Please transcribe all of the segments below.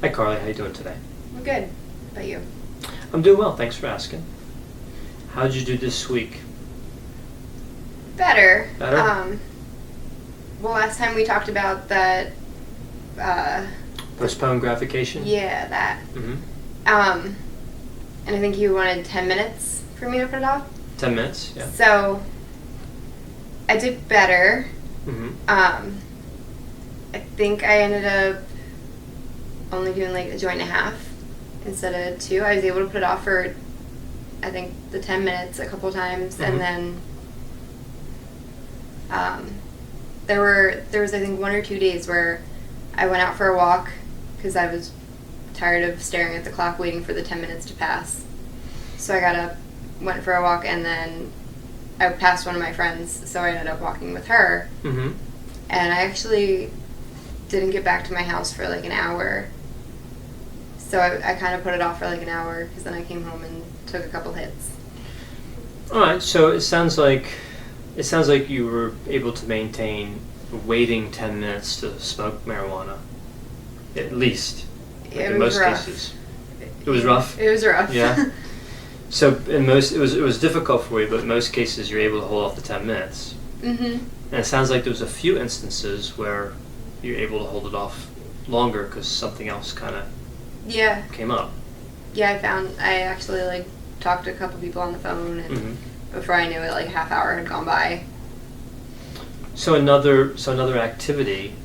Hi Carly, how you doing today? I'm good. How about you? I'm doing well, thanks for asking. How'd you do this week? Better. Better? Well, last time we talked about that. Postponing gratification? Yeah, that. Mm-hmm. And I think you wanted 10 minutes for me to put it off. 10 minutes, yeah. So, I did better. Mm-hmm. I think I ended up only doing like a joint and a half instead of 2. I was able to put it off for, I think, the 10 minutes a couple times, Mm-hmm. and then there was I think 1 or 2 days where I went out for a walk because I was tired of staring at the clock waiting for the 10 minutes to pass. So I got up, went for a walk, and then I passed one of my friends, so I ended up walking with her. Mm-hmm. And I actually didn't get back to my house for like an hour. So I kind of put it off for like an hour because then I came home and took a couple hits. Alright, so it sounds like you were able to maintain waiting 10 minutes to smoke marijuana. At least. Like It in was most rough. cases. It was rough? It was rough. Yeah. So in most it was difficult for you, but in most cases you're able to hold off the 10 minutes. Mhm. And it sounds like there was a few instances where you're able to hold it off longer because something else kind of Yeah. came up. Yeah, I actually like talked to a couple people on the phone, and Mm-hmm. before I knew it, like a half hour had gone by. So another activity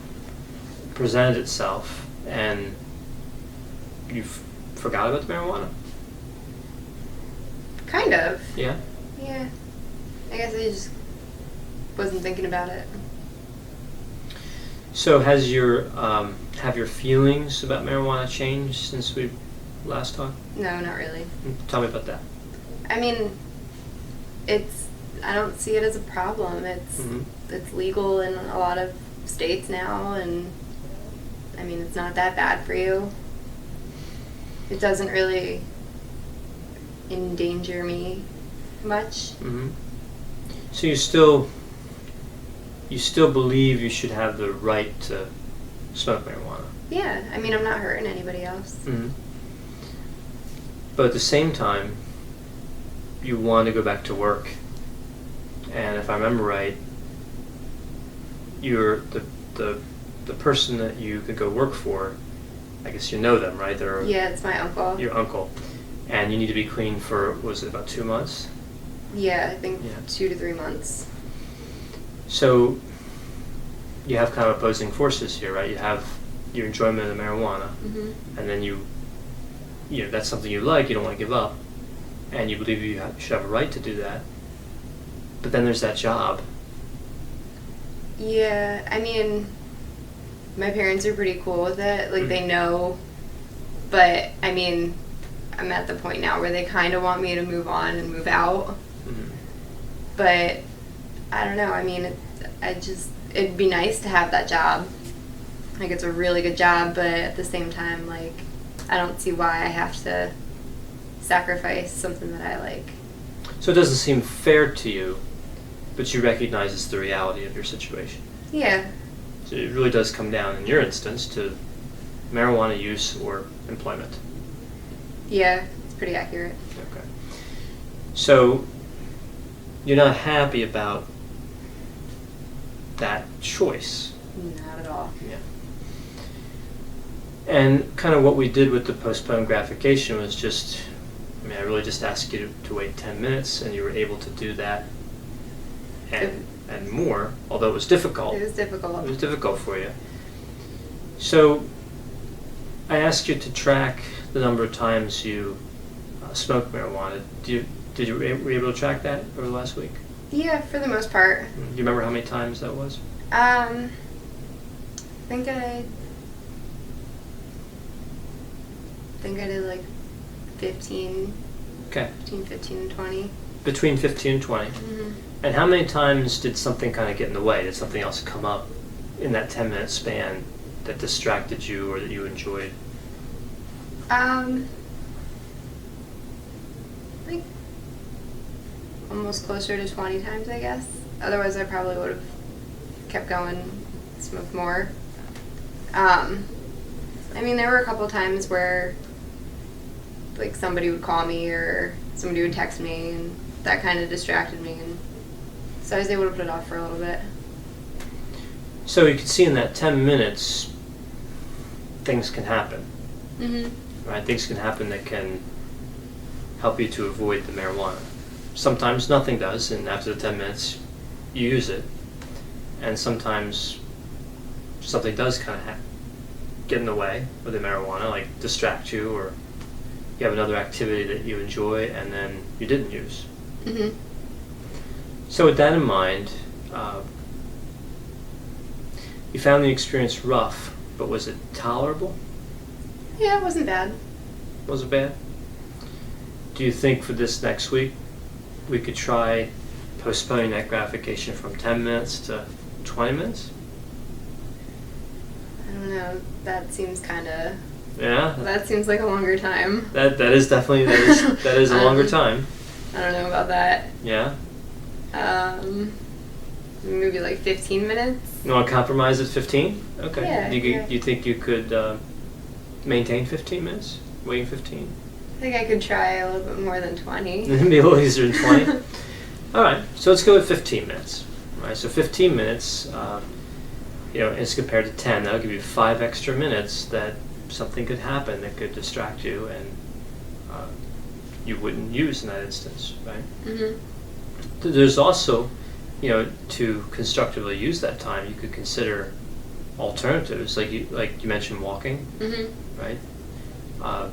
presented itself, and you forgot about the marijuana. Kind of. Yeah. Yeah. I guess I just wasn't thinking about it. So have your feelings about marijuana changed since we last talked? No, not really. Tell me about that. I mean, I don't see it as a problem. Mm-hmm. It's legal in a lot of states now, and I mean, it's not that bad for you. It doesn't really endanger me much. Mm-hmm. So you still believe you should have the right to smoke marijuana? Yeah, I mean, I'm not hurting anybody else. Mm-hmm. But at the same time, you want to go back to work, and if I remember right, you're the person that you could go work for. I guess you know them, right? They're Yeah, it's my uncle. your uncle, and you need to be clean for, was it about 2 months? Yeah, I think Yeah. 2 to 3 months. So you have kind of opposing forces here, right? You have your enjoyment of marijuana, Mhm. and then you know that's something you like, you don't want to give up, and you believe you should have a right to do that. But then there's that job. Yeah, I mean, my parents are pretty cool with it. Like, they know, but I mean, I'm at the point now where they kind of want me to move on and move out. Mm-hmm. But I don't know. I mean, it'd be nice to have that job. Like, it's a really good job, but at the same time, like, I don't see why I have to sacrifice something that I like. So it doesn't seem fair to you, but you recognize it's the reality of your situation. Yeah. So it really does come down, in your instance, to marijuana use or employment. Yeah, it's pretty accurate. Okay. So you're not happy about that choice. Not at all. Yeah. And kind of what we did with the postponed gratification was just, I really just asked you to wait 10 minutes, and you were able to do that and more, although it was difficult. It was difficult. It was difficult for you. So I asked you to track the number of times you smoked marijuana. Were you able to track that over the last week? Yeah, for the most part. Do you remember how many times that was? I think I did like 15, Okay. between 15 and 20. Between 15 and 20. Mm-hmm. And how many times did something kind of get in the way? Did something else come up in that 10-minute span that distracted you or that you enjoyed? Like almost closer to 20 times, I guess. Otherwise, I probably would have kept going, smoked more. I mean, there were a couple times where, like, somebody would call me or somebody would text me, and that kind of distracted me, and so I was able to put it off for a little bit. So you can see in that 10 minutes, things can happen. Mm-hmm. Right? Things can happen that can help you to avoid the marijuana. Sometimes nothing does, and after the 10 minutes, you use it. And sometimes something does kind of get in the way of the marijuana, like distract you, or you have another activity that you enjoy and then you didn't use. Mm-hmm. So with that in mind, you found the experience rough, but was it tolerable? Yeah, it wasn't bad. Was it bad? Do you think for this next week we could try postponing that gratification from 10 minutes to 20 minutes? I don't know. That seems kind of... Yeah? That seems like a longer time. That is definitely, that is a longer time. I don't know about that. Yeah? Maybe like 15 minutes. You want to compromise at 15? Okay. Yeah, Do you think you could maintain 15 minutes? Waiting 15? I think I could try a little bit more than 20. It'd be a little easier than 20? All right, so let's go with 15 minutes. All right, so 15 minutes, as compared to 10, that'll give you 5 extra minutes that something could happen that could distract you and you wouldn't use in that instance, right? Mm-hmm. There's also, to constructively use that time, you could consider alternatives, like you mentioned, walking, Mm-hmm. right?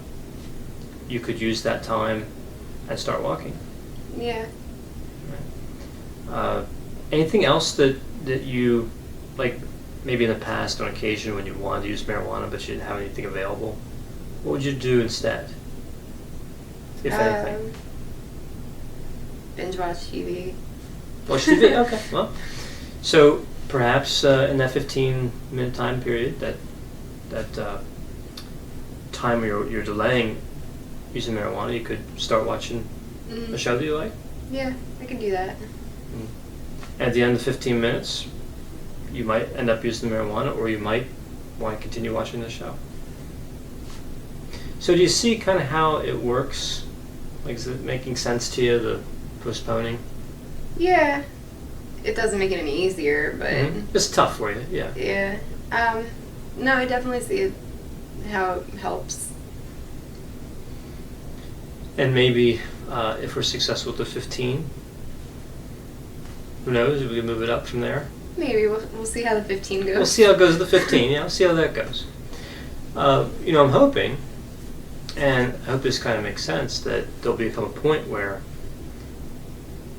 You could use that time and start walking. Yeah. Right. Anything else that you, like maybe in the past on occasion when you wanted to use marijuana but you didn't have anything available, what would you do instead, if anything? Binge watch TV. Watch TV? Okay, well, so perhaps in that 15-minute time period, that time where you're delaying using marijuana, you could start watching a show that you like. Yeah, I could do that. And at the end of 15 minutes, you might end up using the marijuana, or you might want to continue watching the show. So do you see kind of how it works? Like, is it making sense to you, the postponing? Yeah. It doesn't make it any easier, but... Mm-hmm. It's tough for you, yeah. Yeah. No, I definitely see how it helps. And maybe if we're successful with the 15, who knows, if we can move it up from there. Maybe. We'll see how the 15 goes. We'll see how it goes with the 15, yeah, we'll see how that goes. I'm hoping, and I hope this kind of makes sense, that there'll become a point where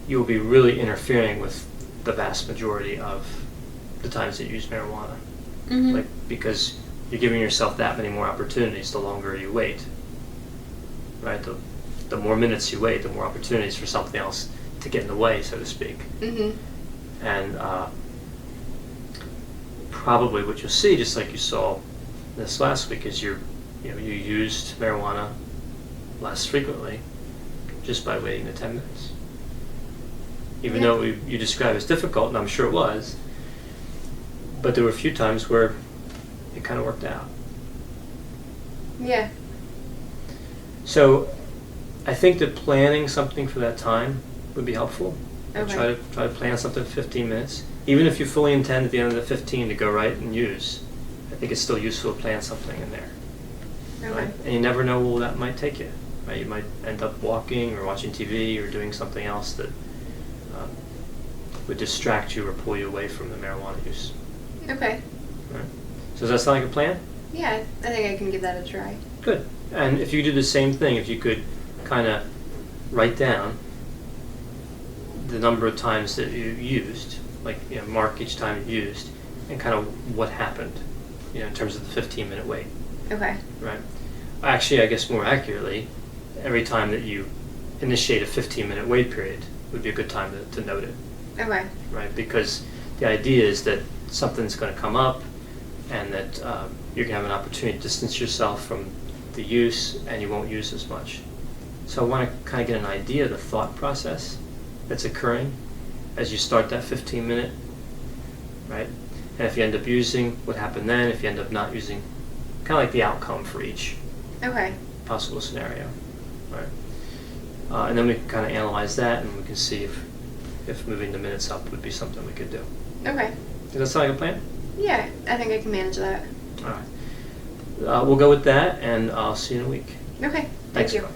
you'll be really interfering with the vast majority of the times that you use marijuana. Mm-hmm. Because you're giving yourself that many more opportunities the longer you wait. Right? The more minutes you wait, the more opportunities for something else to get in the way, so to speak. Mm-hmm. And probably what you'll see, just like you saw this last week, is you used marijuana less frequently just by waiting the 10 minutes. Even though you describe it as difficult, and I'm sure it was, but there were a few times where it kind of worked out. Yeah. So I think that planning something for that time would be helpful. Okay. Try to plan something for 15 minutes. Even if you fully intend at the end of the 15 to go right and use, I think it's still useful to plan something in there. Okay. Right? And you never know where that might take you. Right? You might end up walking or watching TV or doing something else that would distract you or pull you away from the marijuana use. Okay. Right? So does that sound like a plan? Yeah, I think I can give that a try. Good. And if you do the same thing, if you could kind of write down the number of times that you used, mark each time you used, and kind of what happened, in terms of the 15-minute wait. Okay. Right. Actually, I guess more accurately, every time that you initiate a 15-minute wait period would be a good time to note it. Okay. Right, because the idea is that something's going to come up, and that you're going to have an opportunity to distance yourself from the use, and you won't use as much. So I want to kind of get an idea of the thought process that's occurring as you start that 15-minute, right? And if you end up using, what happened then? If you end up not using, kind of like the outcome for each Okay. possible scenario. Right. And then we can kind of analyze that, and we can see if moving the minutes up would be something we could do. Okay. Does that sound like a plan? Yeah, I think I can manage that. All right. We'll go with that, and I'll see you in a week. Okay. Thanks, Thank you. Carl.